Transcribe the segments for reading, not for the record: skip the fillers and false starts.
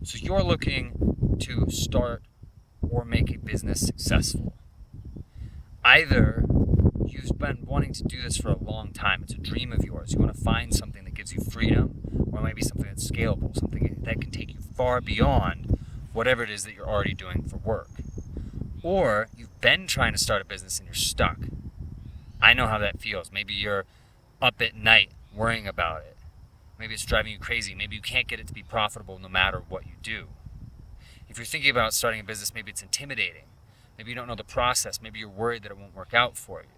So you're looking to start or make a business successful. Either you've been wanting to do this for a long time, it's a dream of yours, you want to find something that gives you freedom, or maybe something that's scalable, something that can take you far beyond whatever it is that you're already doing for work. Or you've been trying to start a business and you're stuck. I know how that feels. Maybe you're up at night worrying about it. Maybe it's driving you crazy. Maybe you can't get it to be profitable no matter what you do. If you're thinking about starting a business, maybe it's intimidating. Maybe you don't know the process. Maybe you're worried that it won't work out for you.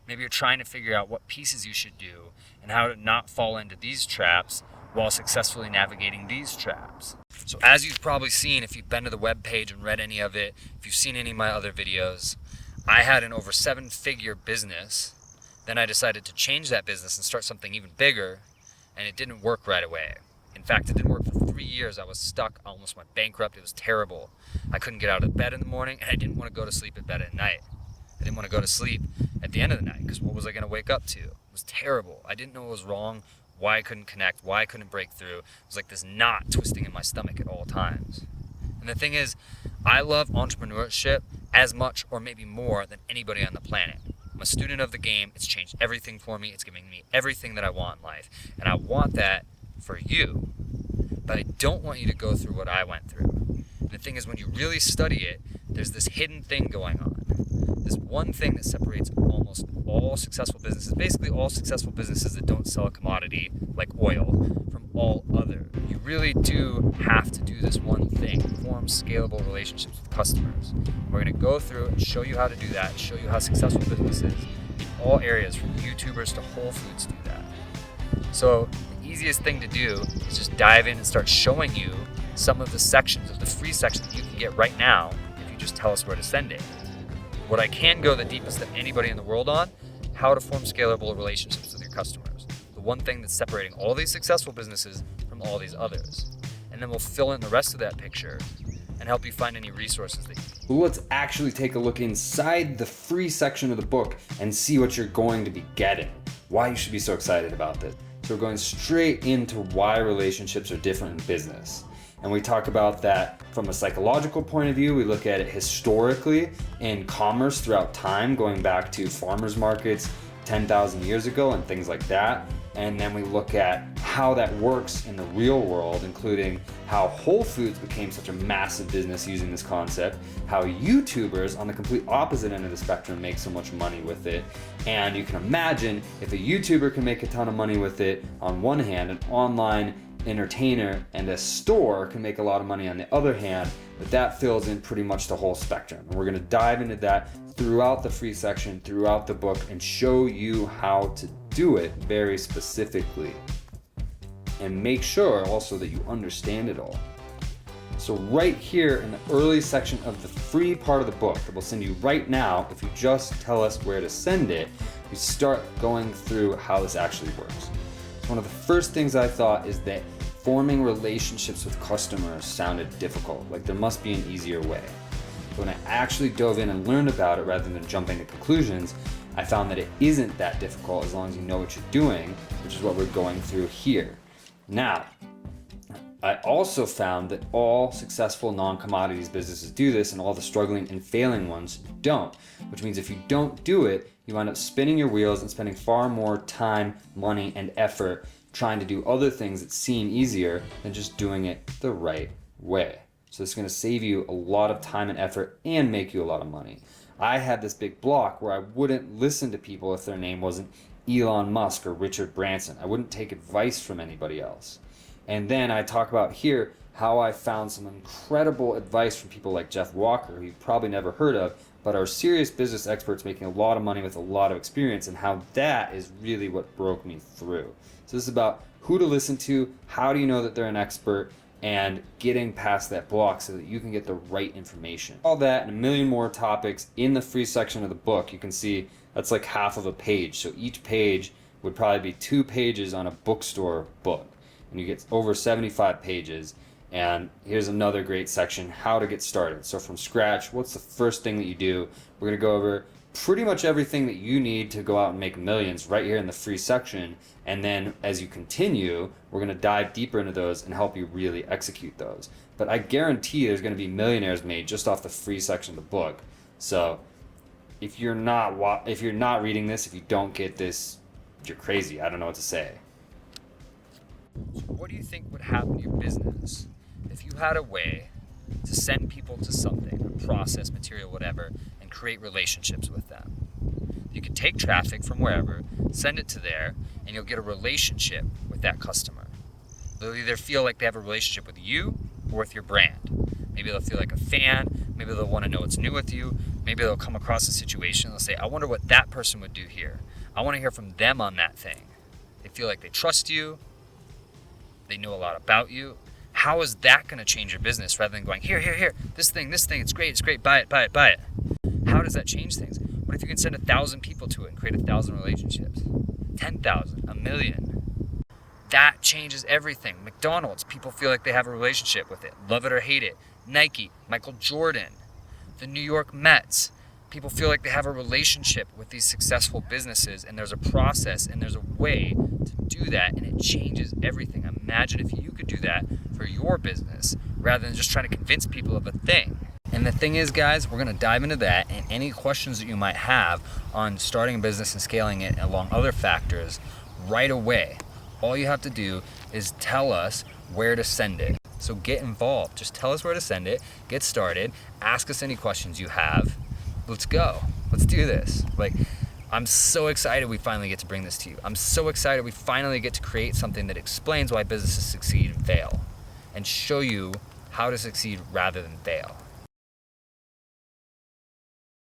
Maybe you're trying to figure out what pieces you should do and how to not fall into these traps while successfully navigating these traps. So as you've probably seen, if you've been to the webpage and read any of it, if you've seen any of my other videos, I had an over 7-figure business. Then I decided to change that business and start something even bigger, and it didn't work right away. In fact, it didn't work for 3 years. I was stuck, I almost went bankrupt. It was terrible. I couldn't get out of bed in the morning, and I didn't want to go to sleep in bed at night. I didn't want to go to sleep at the end of the night, because what was I going to wake up to? It was terrible. I didn't know what was wrong, why I couldn't connect, why I couldn't break through. It was like this knot twisting in my stomach at all times. And the thing is, I love entrepreneurship as much or maybe more than anybody on the planet. I'm a student of the game. It's changed everything for me. It's giving me everything that I want in life. And I want that for you. But I don't want you to go through what I went through. And the thing is, when you really study it, there's this hidden thing going on. This one thing that separates almost all successful businesses, basically all successful businesses that don't sell a commodity like oil, from all other. You really do have to do this one thing, form scalable relationships with customers. And we're going to go through and show you how to do that, show you how successful businesses in all areas, from YouTubers to Whole Foods, do that. So the easiest thing to do is just dive in and start showing you some of the sections of the free section that you can get right now if you just tell us where to send it. What I can go the deepest than anybody in the world on, how to form scalable relationships with your customers. The one thing that's separating all these successful businesses from all these others. And then we'll fill in the rest of that picture and help you find any resources that you need. Well, let's actually take a look inside the free section of the book and see what you're going to be getting. Why you should be so excited about this. So we're going straight into why relationships are different in business. And we talk about that from a psychological point of view. We look at it historically in commerce throughout time, going back to farmers markets 10,000 years ago and things like that. And then we look at how that works in the real world, including how Whole Foods became such a massive business using this concept, how YouTubers on the complete opposite end of the spectrum make so much money with it. And you can imagine if a YouTuber can make a ton of money with it on one hand, an online entertainer and a store can make a lot of money on the other hand, but that fills in pretty much the whole spectrum. And we're going to dive into that throughout the free section, throughout the book, and show you how to do it very specifically. And make sure also that you understand it all. So right here in the early section of the free part of the book that we'll send you right now, if you just tell us where to send it, we start going through how this actually works. One of the first things I thought is that forming relationships with customers sounded difficult, like there must be an easier way. But when I actually dove in and learned about it rather than jumping to conclusions, I found that it isn't that difficult as long as you know what you're doing, which is what we're going through here. Now, I also found that all successful non-commodities businesses do this and all the struggling and failing ones don't, which means if you don't do it, you wind up spinning your wheels and spending far more time, money, and effort trying to do other things that seem easier than just doing it the right way. So it's going to save you a lot of time and effort and make you a lot of money. I had this big block where I wouldn't listen to people if their name wasn't Elon Musk or Richard Branson. I wouldn't take advice from anybody else. And then I talk about here how I found some incredible advice from people like Jeff Walker, who you've probably never heard of, but are serious business experts making a lot of money with a lot of experience, and how that is really what broke me through. So this is about who to listen to, how do you know that they're an expert, and getting past that block so that you can get the right information. All that and a million more topics in the free section of the book. You can see that's like half of a page. So each page would probably be 2 pages on a bookstore book. And you get over 75 pages. And here's another great section, how to get started. So from scratch, what's the first thing that you do? We're going to go over pretty much everything that you need to go out and make millions right here in the free section. And then as you continue, we're going to dive deeper into those and help you really execute those. But I guarantee there's going to be millionaires made just off the free section of the book. So if you're not reading this, if you don't get this, you're crazy. I don't know what to say. So what do you think would happen to your business if you had a way to send people to something, a process, material, whatever, and create relationships with them? You could take traffic from wherever, send it to there, and you'll get a relationship with that customer. They'll either feel like they have a relationship with you or with your brand. Maybe they'll feel like a fan. Maybe they'll want to know what's new with you. Maybe they'll come across a situation and they'll say, I wonder what that person would do here. I want to hear from them on that thing. They feel like they trust you. They know a lot about you. How is that going to change your business rather than going, here, this thing, it's great, buy it. How does that change things? What if you can send 1,000 people to it and create 1,000 relationships? 10,000, 1,000,000. That changes everything. McDonald's, people feel like they have a relationship with it. Love it or hate it. Nike, Michael Jordan, the New York Mets. People feel like they have a relationship with these successful businesses, and there's a process and there's a way to do that, and it changes everything. Imagine if you could do that for your business rather than just trying to convince people of a thing. And the thing is, guys, we're going to dive into that, and any questions that you might have on starting a business and scaling it along other factors right away. All you have to do is tell us where to send it. So get involved. Just tell us where to send it, get started, ask us any questions you have. Let's go. Let's do this. I'm so excited we finally get to bring this to you. I'm so excited we finally get to create something that explains why businesses succeed and fail and show you how to succeed rather than fail.